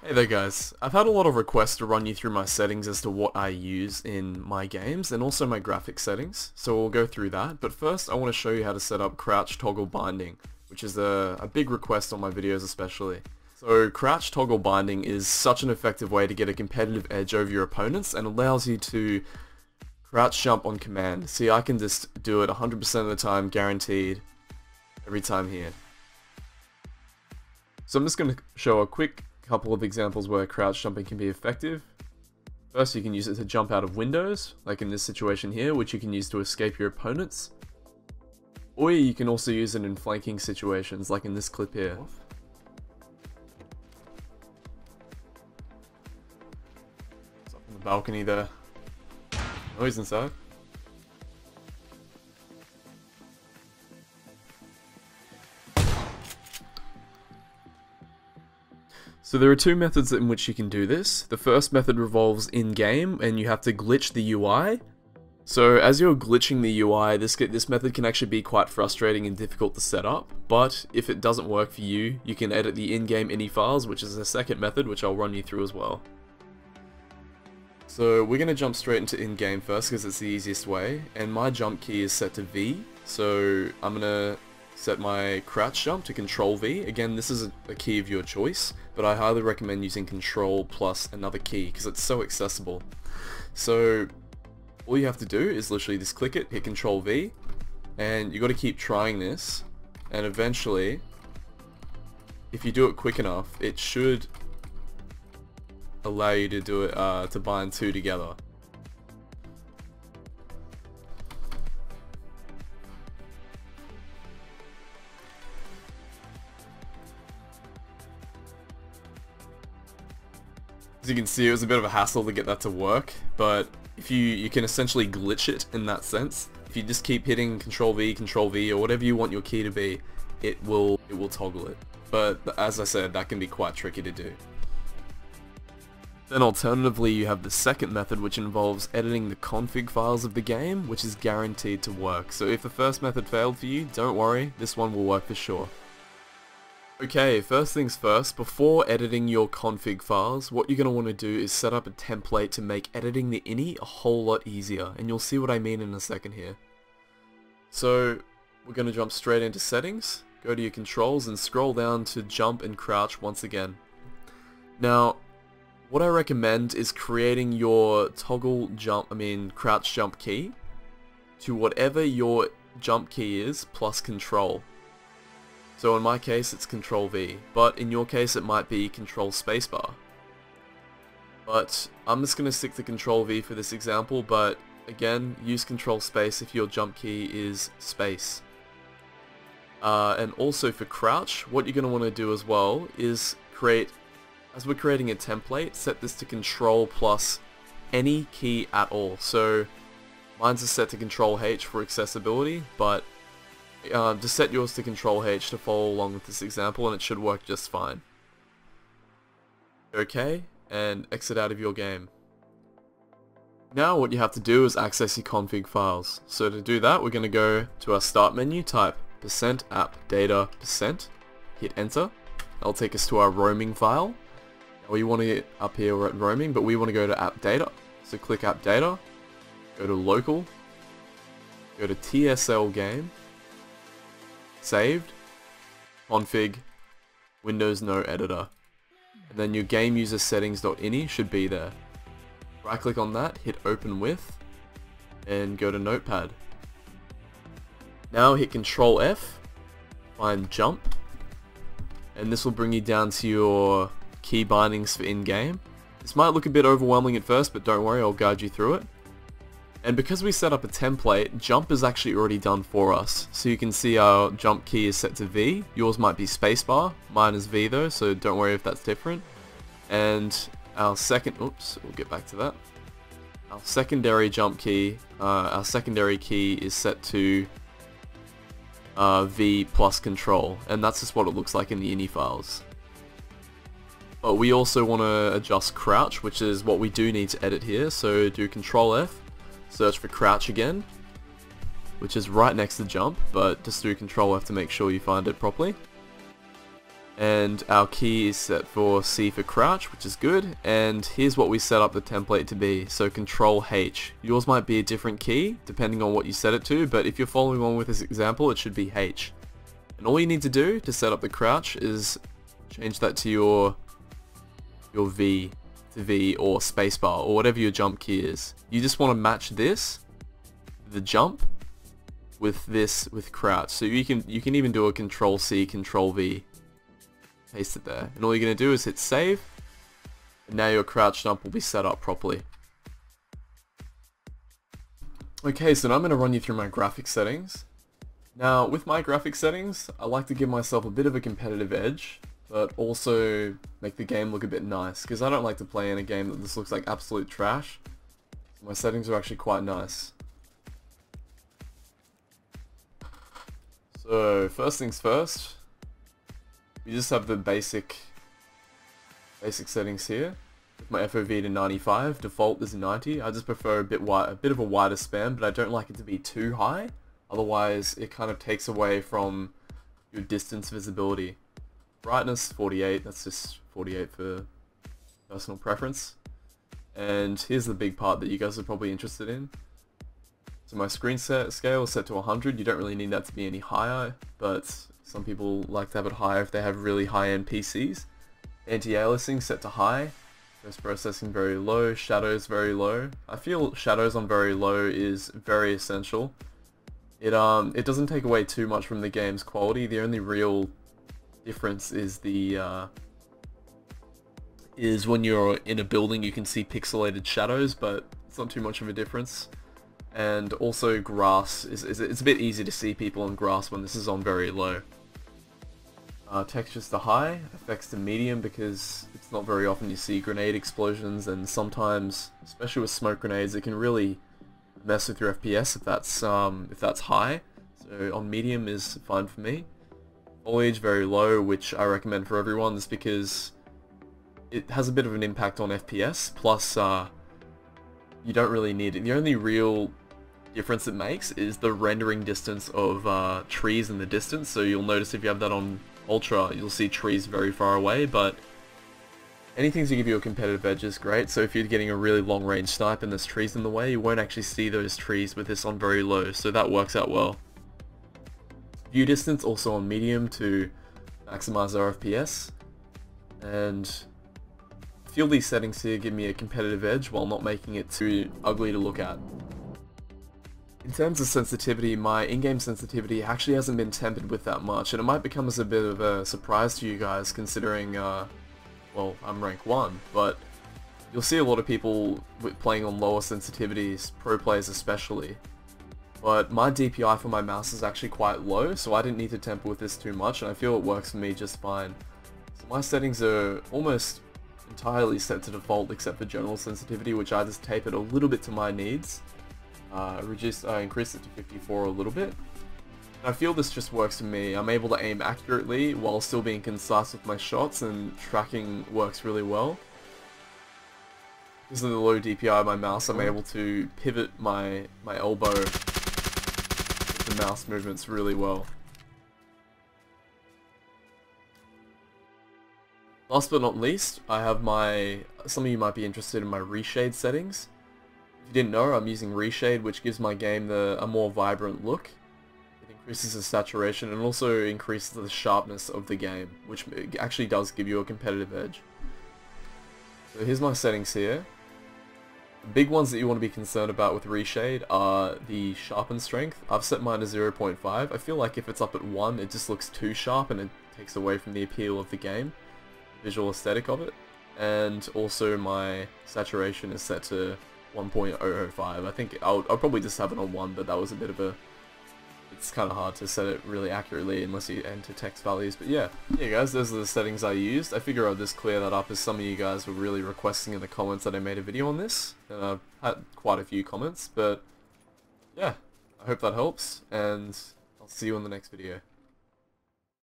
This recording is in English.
Hey there guys, I've had a lot of requests to run you through my settings as to what I use in my games and also my graphic settings, so we'll go through that, but first I want to show you how to set up crouch toggle binding, which is a big request on my videos especially. So crouch toggle binding is such an effective way to get a competitive edge over your opponents and allows you to crouch jump on command. See, I can just do it 100% of the time, guaranteed, every time here. So I'm just going to show a quick couple of examples where crouch jumping can be effective. First, you can use it to jump out of windows, like in this situation here, which you can use to escape your opponents. Or you can also use it in flanking situations, like in this clip here. It's up on the balcony there. Oh, he's inside. So there are two methods in which you can do this. The first method revolves in-game, and you have to glitch the UI. So as you're glitching the UI, this method can actually be quite frustrating and difficult to set up, but if it doesn't work for you, you can edit the in-game ini files, which is the second method, which I'll run you through as well. So we're going to jump straight into in-game first, because it's the easiest way, and my jump key is set to V, so I'm going to set my crouch jump to Control V. Again, this is a key of your choice, but I highly recommend using Control plus another key because it's so accessible. So all you have to do is literally just click it, hit Control V, and you got to keep trying this, and eventually, if you do it quick enough, it should allow you to do it to bind two together. As you can see, it was a bit of a hassle to get that to work, but if you can essentially glitch it in that sense. If you just keep hitting Control V, or whatever you want your key to be, it will toggle it. But as I said, that can be quite tricky to do. Then alternatively, you have the second method, which involves editing the config files of the game, which is guaranteed to work. So if the first method failed for you, don't worry, this one will work for sure. Okay, first things first, before editing your config files, what you're going to want to do is set up a template to make editing the ini a whole lot easier, and you'll see what I mean in a second here. So, we're going to jump straight into settings, go to your controls and scroll down to jump and crouch once again. Now, what I recommend is creating your crouch jump key to whatever your jump key is plus control. So in my case it's Control V, but in your case it might be Control Spacebar. But I'm just going to stick to Control V for this example, but again, use Control Space if your jump key is space. And also for crouch, what you're going to want to do as well is as we're creating a template, set this to Control plus any key at all. So mine's is set to Control H for accessibility, but just set yours to Control H to follow along with this example and it should work just fine. Okay, and exit out of your game. Now what you have to do is access your config files. So to do that, we're going to go to our start menu, type %appdata%, hit enter. That'll take us to our roaming file. Now we want to get up here, we're at roaming, but we want to go to app data. So click app data, go to local, go to TSL game, saved, config, Windows no editor, and then your game user settings.ini should be there. Right click on that, hit open with, and go to notepad. Now hit Control F, find jump, and this will bring you down to your key bindings for in-game. This might look a bit overwhelming at first, but don't worry, I'll guide you through it. And because we set up a template, jump is actually already done for us. So you can see our jump key is set to V. Yours might be spacebar. Mine is V though, so don't worry if that's different. And our we'll get back to that. Our secondary jump key, our secondary key is set to V plus control. And that's just what it looks like in the ini files. But we also want to adjust crouch, which is what we do need to edit here. So do Control F. Search for crouch again, which is right next to jump, but just do Control F to make sure you find it properly. And our key is set for C for crouch, which is good, and here's what we set up the template to be. So Control H. Yours might be a different key depending on what you set it to, but if you're following on with this example, it should be H. And all you need to do to set up the crouch is change that to your V to V or spacebar or whatever your jump key is. You just want to match this, the jump, with this with crouch. So you can even do a Control C, Control V. Paste it there, and all you're going to do is hit save, and now your crouch jump will be set up properly. Okay, so now I'm going to run you through my graphic settings. Now with my graphic settings, I like to give myself a bit of a competitive edge, but also make the game look a bit nice, because I don't like to play in a game that just looks like absolute trash. So my settings are actually quite nice. So first things first, we just have the basic settings here. With my FOV to 95, default is 90. I just prefer a bit of a wider span, but I don't like it to be too high. Otherwise, it kind of takes away from your distance visibility. Brightness 48. That's just 48 for personal preference. And here's the big part that you guys are probably interested in. So my screen scale is set to 100. You don't really need that to be any higher, but some people like to have it higher if they have really high-end PCs. Anti-aliasing set to high. Post-processing very low. Shadows very low. I feel shadows on very low is very essential. It doesn't take away too much from the game's quality. The only real difference is is when you're in a building you can see pixelated shadows, but it's not too much of a difference. And also grass it's a bit easy to see people on grass when this is on very low. Textures to high, effects to medium, because it's not very often you see grenade explosions, and sometimes, especially with smoke grenades, it can really mess with your FPS if that's high. So on medium is fine for me. Foliage very low, which I recommend for everyone, just because it has a bit of an impact on FPS. Plus, you don't really need it. The only real difference it makes is the rendering distance of trees in the distance. So you'll notice if you have that on Ultra, you'll see trees very far away, but anything to give you a competitive edge is great. So if you're getting a really long range snipe and there's trees in the way, you won't actually see those trees with this on very low, so that works out well. View distance also on medium to maximize our FPS, and I feel these settings here give me a competitive edge while not making it too ugly to look at. In terms of sensitivity, my in-game sensitivity actually hasn't been tempered with that much, and it might become as a bit of a surprise to you guys considering, well, I'm rank 1, but you'll see a lot of people playing on lower sensitivities, pro players especially. But my DPI for my mouse is actually quite low, so I didn't need to temper with this too much, and I feel it works for me just fine. So my settings are almost entirely set to default except for general sensitivity, which I just tapered a little bit to my needs. I increased it to 54 a little bit. And I feel this just works for me. I'm able to aim accurately while still being concise with my shots, and tracking works really well. Because of the low DPI of my mouse, I'm able to pivot my elbow with the mouse movements really well. Last but not least, I have some of you might be interested in my Reshade settings. If you didn't know, I'm using Reshade, which gives my game a more vibrant look. It increases the saturation and also increases the sharpness of the game, which actually does give you a competitive edge. So here's my settings here. The big ones that you want to be concerned about with Reshade are the sharpen strength. I've set mine to 0.5. I feel like if it's up at 1, it just looks too sharp and it takes away from the appeal of the game, visual aesthetic of it. And also my saturation is set to 1.005. I think I'll probably just have it on 1, but that was a bit of a... It's kind of hard to set it really accurately unless you enter text values. But yeah guys, those are the settings I used. I figure I'll just clear that up as some of you guys were really requesting in the comments that I made a video on this. And I've had quite a few comments, but yeah, I hope that helps, and I'll see you in the next video.